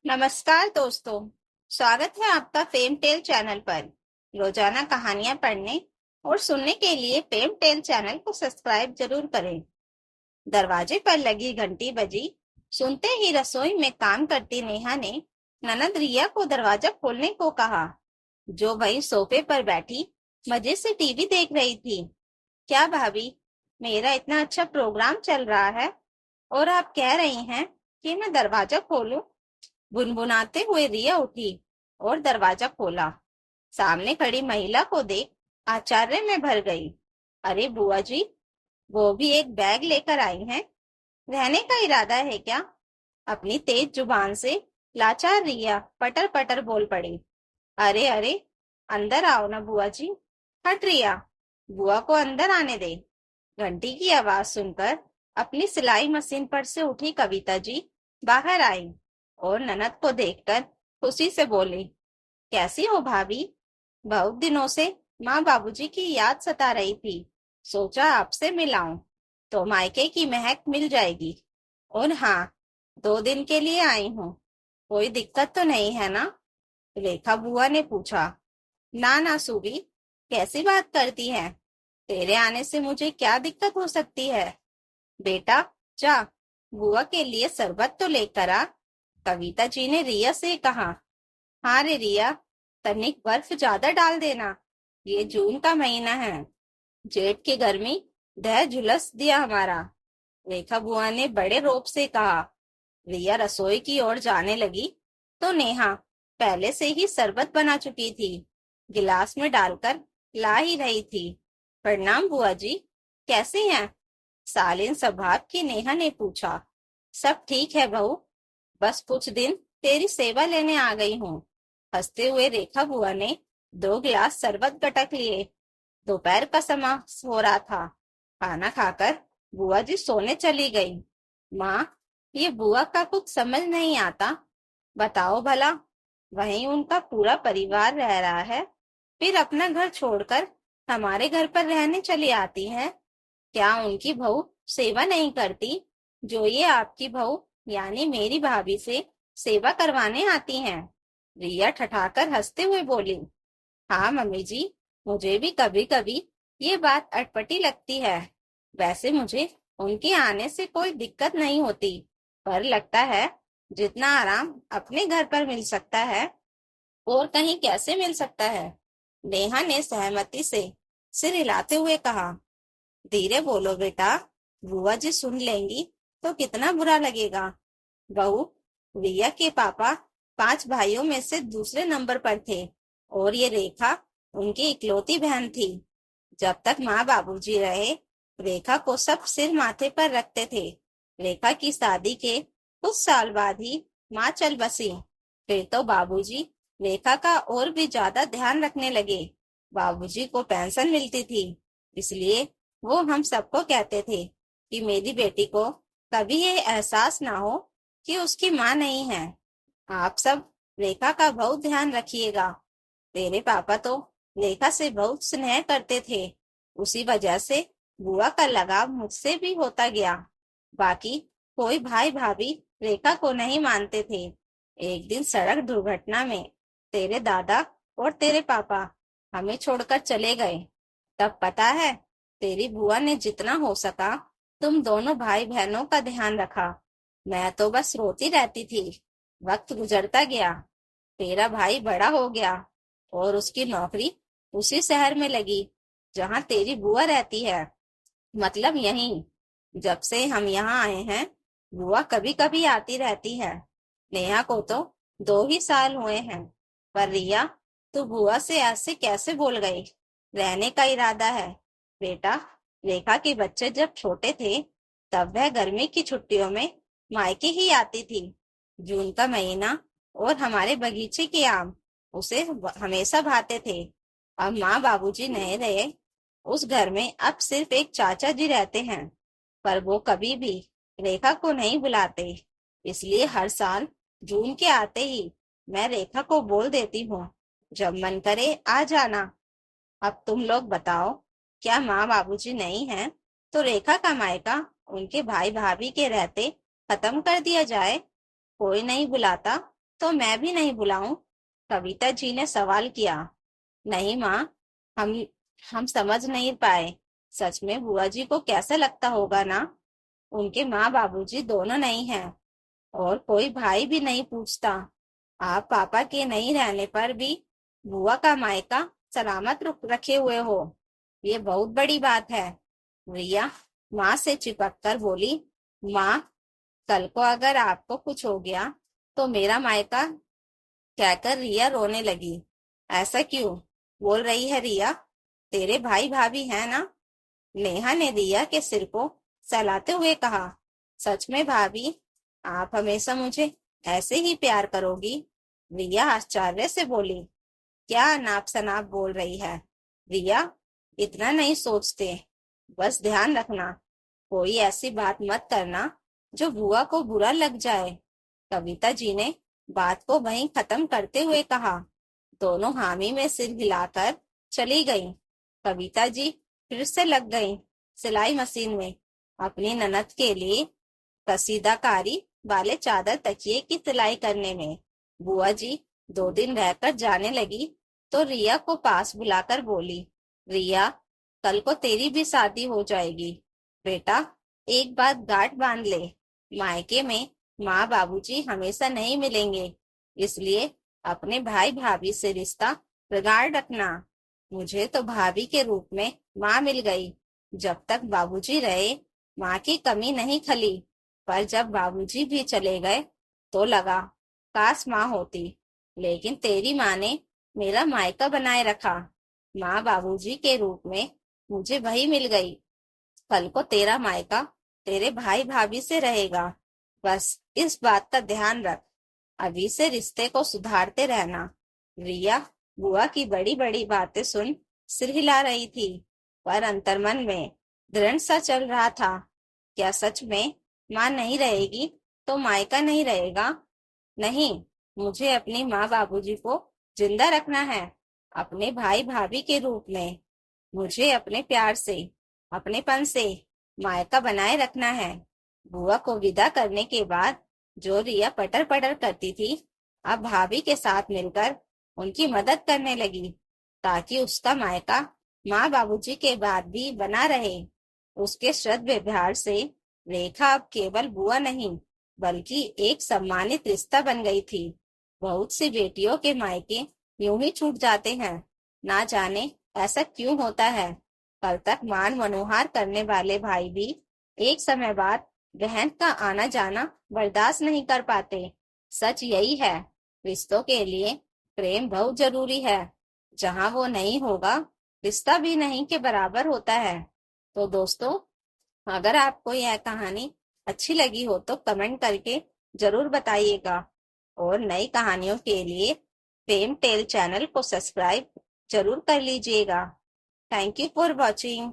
नमस्कार दोस्तों। स्वागत है आपका फेम टेल चैनल पर। रोजाना कहानियां पढ़ने और सुनने के लिए फेम टेल चैनल को सब्सक्राइब जरूर करें। दरवाजे पर लगी घंटी बजी। सुनते ही रसोई में काम करती नेहा ने ननद रिया को दरवाजा खोलने को कहा, जो वही सोफे पर बैठी मजे से टीवी देख रही थी। क्या भाभी, मेरा इतना अच्छा प्रोग्राम चल रहा है और आप कह रही हैं कि मैं दरवाजा खोलूं? गुनगुनाते हुए रिया उठी और दरवाजा खोला। सामने खड़ी महिला को देख आश्चर्य में भर गई। अरे बुआ जी, वो भी एक बैग लेकर आई हैं। रहने का इरादा है क्या? अपनी तेज जुबान से लाचार रिया पटर पटर बोल पड़ी। अरे अरे, अंदर आओ ना बुआ जी। हट रिया, बुआ को अंदर आने दे। घंटी की आवाज सुनकर अपनी सिलाई मशीन पर से उठी कविता जी बाहर आई और ननद को देखकर खुशी से बोली, कैसी हो भाभी? बहुत दिनों से माँ बाबूजी की याद सता रही थी, सोचा आपसे मिलाऊं तो मायके की महक मिल जाएगी। और हाँ, 2 दिन के लिए आई हूँ। कोई दिक्कत तो नहीं है ना? रेखा बुआ ने पूछा। ना ना सूबी, कैसी बात करती है? तेरे आने से मुझे क्या दिक्कत हो सकती है? बेटा, जा बुआ के लिए शरबत तो लेकर आ। कविता जी ने रिया से कहा। हाँ रे रिया, तनिक बर्फ ज्यादा डाल देना। ये जून का महीना है, जेठ की गर्मी दह झुलस दिया हमारा। रेखा बुआ ने बड़े रोब से कहा। रिया रसोई की ओर जाने लगी तो नेहा पहले से ही शरबत बना चुकी थी, गिलास में डालकर ला ही रही थी। प्रणाम बुआ जी, कैसी हैं? सालिन स्वभाव की नेहा ने पूछा। सब ठीक है बहू, बस कुछ दिन तेरी सेवा लेने आ गई हूँ। हंसते हुए रेखा बुआ ने 2 गिलास शरबत गटक लिए। दोपहर का समय हो रहा था। खाना खाकर बुआ जी सोने चली गई। माँ, ये बुआ का कुछ समझ नहीं आता। बताओ भला, वहीं उनका पूरा परिवार रह रहा है, फिर अपना घर छोड़कर हमारे घर पर रहने चली आती है। क्या उनकी बहू सेवा नहीं करती, जो ये आपकी बहू यानी मेरी भाभी से सेवा करवाने आती हैं? रिया ठठाकर हंसते हुए बोली। हाँ मम्मी जी, मुझे भी कभी कभी ये बात अटपटी लगती है। वैसे मुझे उनके आने से कोई दिक्कत नहीं होती, पर लगता है जितना आराम अपने घर पर मिल सकता है और कहीं कैसे मिल सकता है। नेहा ने सहमति से सिर हिलाते हुए कहा। धीरे बोलो बेटा, बुआ जी सुन लेंगी तो कितना बुरा लगेगा। बहू, रिया के पापा 5 भाइयों में से दूसरे नंबर पर थे और ये रेखा उनकी इकलौती बहन थी। जब तक माँ बाबूजी रहे, रेखा को सब सिर माथे पर रखते थे। रेखा की शादी के कुछ साल बाद ही माँ चल बसी। फिर तो बाबूजी रेखा का और भी ज्यादा ध्यान रखने लगे। बाबूजी को पेंशन मिलती थी, इसलिए वो हम सबको कहते थे कि मेरी बेटी को कभी ये एहसास ना हो कि उसकी माँ नहीं है। आप सब रेखा का बहुत ध्यान रखिएगा। तेरे पापा तो रेखा से बहुत स्नेह करते थे, उसी वजह से बुआ का लगाव मुझसे भी होता गया। बाकी कोई भाई भाभी रेखा को नहीं मानते थे। एक दिन सड़क दुर्घटना में तेरे दादा और तेरे पापा हमें छोड़कर चले गए। तब पता है, तेरी बुआ ने जितना हो सका तुम दोनों भाई बहनों का ध्यान रखा। मैं तो बस रोती रहती थी। वक्त गुजरता गया, तेरा भाई बड़ा हो गया और उसकी नौकरी उसी शहर में लगी जहाँ तेरी बुआ रहती है, मतलब यहीं। जब से हम यहाँ आए हैं, बुआ कभी कभी आती रहती है। नेहा को तो 2 ही साल हुए हैं। पर रिया, तू बुआ से ऐसे कैसे बोल गई? रहने का इरादा है? बेटा, रेखा के बच्चे जब छोटे थे तब वह गर्मी की छुट्टियों में मायके ही आती थी। जून का महीना और हमारे बगीचे के आम उसे हमेशा भाते थे। अब माँ बाबूजी नहीं रहे, उस घर में अब सिर्फ एक चाचा जी रहते हैं, पर वो कभी भी रेखा को नहीं बुलाते। इसलिए हर साल जून के आते ही मैं रेखा को बोल देती हूँ, जब मन करे आ जाना। अब तुम लोग बताओ, क्या माँ बाबूजी नहीं हैं तो रेखा का मायका उनके भाई भाभी के रहते खत्म कर दिया जाए? कोई नहीं बुलाता तो मैं भी नहीं बुलाऊं? कविता जी ने सवाल किया। नहीं माँ, हम हम समझ नहीं पाए। सच में बुआ जी को कैसा लगता होगा ना। उनके माँ बाबूजी दोनों नहीं हैं और कोई भाई भी नहीं पूछता। आप पापा के नहीं रहने पर भी बुआ का मायका सलामत रखे हुए हो, ये बहुत बड़ी बात है। रिया माँ से चिपक कर बोली। माँ, कल को अगर आपको कुछ हो गया तो मेरा मायका, कहकर रिया रोने लगी। ऐसा क्यों बोल रही है रिया? तेरे भाई भाभी हैं ना? नेहा ने रिया के सिर को सहलाते हुए कहा। सच में भाभी, आप हमेशा मुझे ऐसे ही प्यार करोगी? रिया आश्चर्य से बोली। क्या अनाप शनाप बोल रही है रिया? इतना नहीं सोचते। बस ध्यान रखना, कोई ऐसी बात मत करना जो बुआ को बुरा लग जाए। कविता जी ने बात को वहीं खत्म करते हुए कहा। दोनों हामी में सिर हिलाकर चली गईं। कविता जी फिर से लग गईं सिलाई मशीन में, अपनी ननद के लिए कसीदाकारी वाले चादर तकिए की सिलाई करने में। बुआ जी 2 दिन रहकर जाने लगी तो रिया को पास बुलाकर बोली। रिया, कल को तेरी भी शादी हो जाएगी। बेटा, एक बात गांठ बांध ले, मायके में माँ बाबूजी हमेशा नहीं मिलेंगे, इसलिए अपने भाई भाभी से रिश्ता प्रगाढ़ रखना। मुझे तो भाभी के रूप में माँ मिल गई। जब तक बाबूजी रहे माँ की कमी नहीं खली, पर जब बाबूजी भी चले गए तो लगा काश माँ होती। लेकिन तेरी माँ ने मेरा मायका बनाए रखा। माँ बाबूजी के रूप में मुझे वही मिल गई। कल को तेरा मायका तेरे भाई भाभी से रहेगा। बस इस बात का ध्यान रख। अभी से रिश्ते को सुधारते रहना। रिया बुआ की बड़ी बड़ी बातें सुन सिर हिला रही थी, पर अंतर्मन में दृढ़ सा चल रहा था। क्या सच में माँ नहीं रहेगी तो मायका नहीं रहेगा? नहीं, मुझे अपनी माँ बाबूजी को जिंदा रखना है, अपने भाई भाभी के रूप में। मुझे अपने प्यार से, अपनेपन से मायका बनाए रखना है। बुआ को विदा करने के बाद जो रिया पटर पटर करती थी, अब भाभी के साथ मिलकर उनकी मदद करने लगी, ताकि उसका मायका माँ बाबूजी के बाद भी बना रहे। उसके श्रद्ध व्यवहार से रेखा अब केवल बुआ नहीं, बल्कि एक सम्मानित रिश्ता बन गई थी। बहुत सी बेटियों के मायके यूं ही छूट जाते हैं, ना जाने ऐसा क्यों होता है। कल तक मान मनोहार करने वाले भाई भी एक समय बाद बहन का आना जाना बर्दाश्त नहीं कर पाते। सच यही है, रिश्तों के लिए प्रेम बहुत जरूरी है। जहाँ वो नहीं होगा, रिश्ता भी नहीं के बराबर होता है। तो दोस्तों, अगर आपको यह कहानी अच्छी लगी हो तो कमेंट करके जरूर बताइएगा, और नई कहानियों के लिए फेम टेल चैनल को सब्सक्राइब जरूर कर लीजिएगा। Thank you for watching.